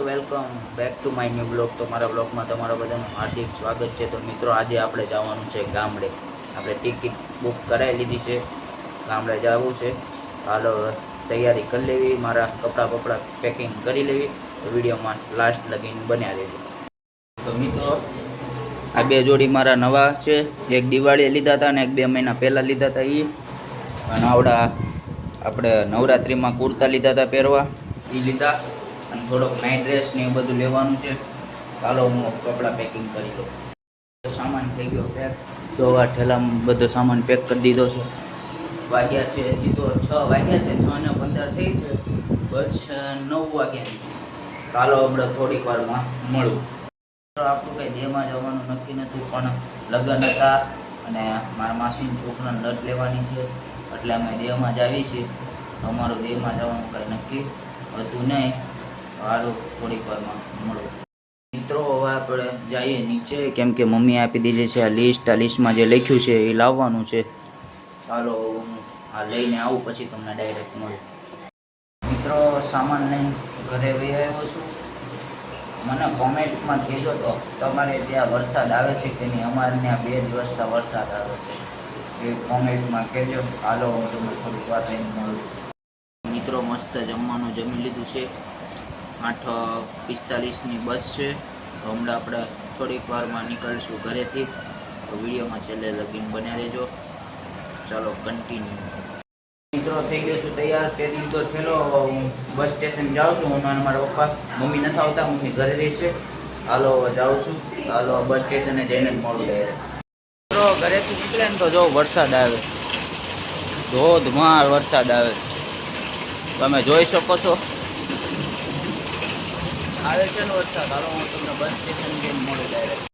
Welcome back to my new blog. તો મારા બ્લોગમાં તમારા બધાનું હાર્દિક સ્વાગત છે. તો મિત્રો, આજે આપણે જવાનું છે ગામડે. આપણે ટિકિટ બુક કરાવી લીધી છે, ગામડે જવું છે. હાલો, તૈયારી કરી લેવી, મારા કપડાં પેકિંગ કરી લેવી. તો વિડીયોમાં લાસ્ટ લગીને બન્યા રહેજો. તો મિત્રો, આ બે જોડી મારા નવા છે. એક દિવાળીએ લીધા હતા અને એક 2 મહિના પહેલાં લીધા હતા. અને આવડા આપણે નવરાત્રિમાં કુર્તા લીધા હતા પહેરવા, એ લીધા. અને થોડોક નાઇટ ડ્રેસ ને એ બધું લેવાનું છે. ચાલો, હું કપડાં પેકિંગ કરી લઉં. સામાન થઈ ગયો પેક. તો આ ઠેલામાં બધો સામાન પેક કરી દીધો છે. વાગ્યા છે હજી તો 6 વાગ્યા છે, 6:15 થઈ છે. બસ 9 વાગ્યાની. ચાલો, આપણે થોડીક વારમાં મળું. આપણું કંઈ દેહમાં જવાનું નક્કી નથી, પણ લગ્ન હતા અને મારા માસીની છોકરાને લટ લેવાની છે, એટલે અમે દેહમાં જ આવી છીએ. અમારું દેહમાં જવાનું કંઈ નક્કી હતું નહીં. હાલો, થોડીક વારમાં મળું. મિત્રો, હવે આપણે જઈએ નીચે, કેમ કે મમ્મીએ આપી દીધી છે આ લિસ્ટ. આ લિસ્ટમાં જે લખ્યું છે એ લાવવાનું છે. ચાલો, હું આ લઈને આવું, પછી તમને ડાયરેક્ટ મળું. મિત્રો, સામાન લઈને ઘરે વહી આવ્યો છું. મને કોમેન્ટમાં કહેજો તો તમારે ત્યાં વરસાદ આવે છે કે નહીં. અમારે ત્યાં 2 દિવસથી વરસાદ આવે છે, એ કોમેન્ટમાં કહેજો. હાલો, હું તમને થોડીક વાર લઈને મળું. મિત્રો, મસ્ત જમવાનું જમી લીધું છે. 8:45ની બસ છે. તો હમણાં આપણે થોડીક વારમાં નીકળશું ઘરેથી. તો વિડીયોમાં છેલ્લે લગીને બન્યા રહેજો. ચાલો, કન્ટિન્યુ. મિત્રો, થઈ ગયો છું તૈયાર. પહેરી લીધો થેલો. બસ સ્ટેશન જાઉં છું હું અને મારા પપ્પા. મમ્મી નથી આવતા, મમ્મી ઘરે રહેશે. હાલો, જાઉં છું. હાલો, બસ સ્ટેશને જઈને જ મળું ડાયરેક્ટ. મિત્રો, ઘરેથી નીકળે ને તો જો વરસાદ આવે, ધોધમાર વરસાદ આવે. તમે જોઈ શકો છો, આવે છે ને વરસાદ. હાલો, હું તમને બસ સ્ટેશન જઈને મળું ડાયરેક્ટ.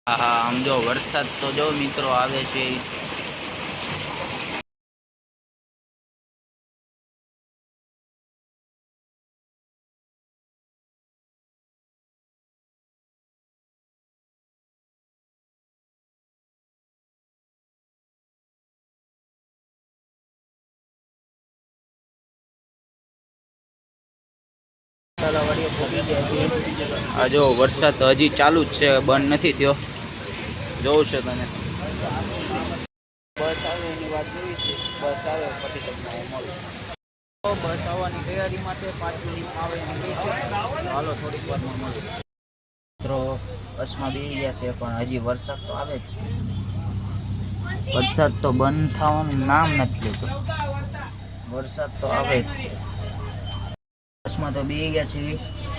હા, આમ જો વરસાદ તો જો મિત્રો આવે છે. આ જો વરસાદ હજી ચાલુ જ છે, બંધ નથી થયો. જોવું છે તને. બસ આવે એની વાત જોઈ છે. બસ આવે પછી તમને મળું. બસ આવવાની તૈયારીમાં છે, 5 મિનિટમાં આવે એમ કહે છે. હાલો, થોડીક વારમાં મળું. મિત્રો, બસમાં બેસી ગયા છે, પણ હજી વરસાદ તો આવે જ છે. વરસાદ તો બંધ થવાનું નામ નથી લેતો. વરસાદ તો આવે જ છે. બસમાં તો બેસી ગયા છે.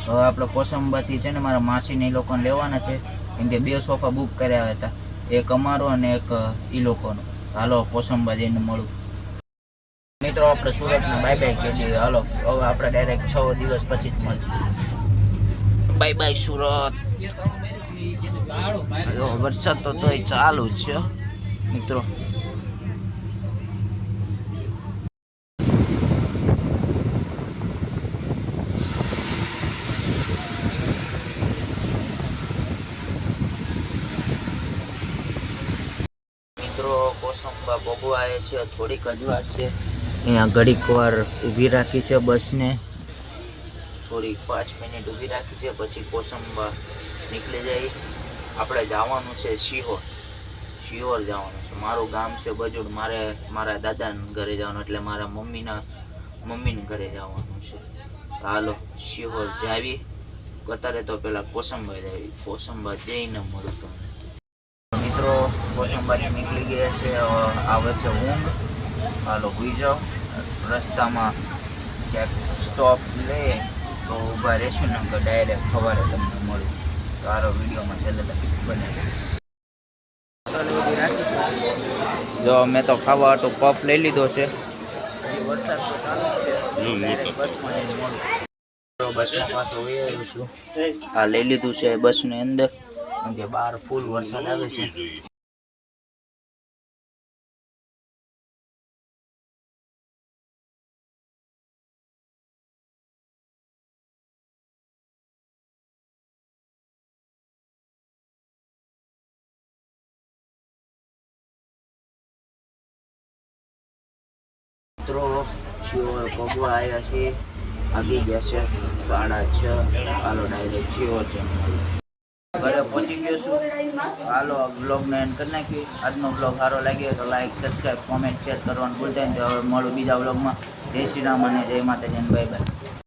હવે આપણે કોસંબાથી છે ને મારા માસીને એ લોકોને લેવાના છે, કેમ કે 2 સોફા બુક કર્યા હતા. એક અમારો અને એક એ લોકોનો. હાલો, કોસંબા જઈને મળું. મિત્રો, આપણે સુરતના બાય બાય કહી દઈએ. હાલો, હવે આપણે ડાયરેક્ટ 6 દિવસ પછી જ મળશું. Bye bye Surat. વરસાદ તો તોય ચાલુ જ છે મિત્રો. કોસંબા ભોગવા આવે છે, થોડીક જ વાર છે. અહીંયા ઘડીક વાર ઊભી રાખી છે બસને, થોડીક 5 મિનિટ ઊભી રાખી છે, પછી કોસંબા નીકળી જાય. આપણે જવાનું છે શિહોર જવાનું છે. મારું ગામ છે બજુડ. મારા દાદાના ઘરે જવાનું, એટલે મારા મમ્મીને ઘરે જવાનું છે. હાલો, શિહોર જાવી. અત્યારે તો પેલા કોસંબા જાવી. કોસંબા જઈને મળું તમને. મિત્રો, કોસંબાથી નીકળી ગયા છે. આવે છે ઊંઘ. હાલો, હોઈ જાઓ. રસ્તામાં ક્યાંક સ્ટોપ લે તો ઊભા રહેશું ને ડાયરેક્ટ સવારે તમને મળું. તો આરો વિડીયોમાં છેલ્લે લગી બને. જો મેં તો ખાવા હાટું પફ લઈ લીધો છે. વરસાદ તો ચાલુ છે. બસમાં પાછો વહી આવ્યો છું. હા, લઈ લીધું છે બસની અંદર, કેમ કે બહાર ફૂલ વરસાદ આવે છે. મિત્રો, શિહોર ભોગવા આવ્યા છીએ. વાગી ગયા છે 6:30. હાલો ડાયરેક્ટ જીઓ ચેનલ ઘરે પહોંચી ગયો છું. હાલો બ્લોગને એન્ડ કરી નાખી. આજનો બ્લોગ સારો લાગ્યો તો લાઈક સબસ્ક્રાઈબ કોમેન્ટ શેર કરવાનું ભૂલતા નહીં. તો હવે મળું બીજા બ્લોગમાં. જય શ્રી રામ અને જય માતાજી, બાય બાય.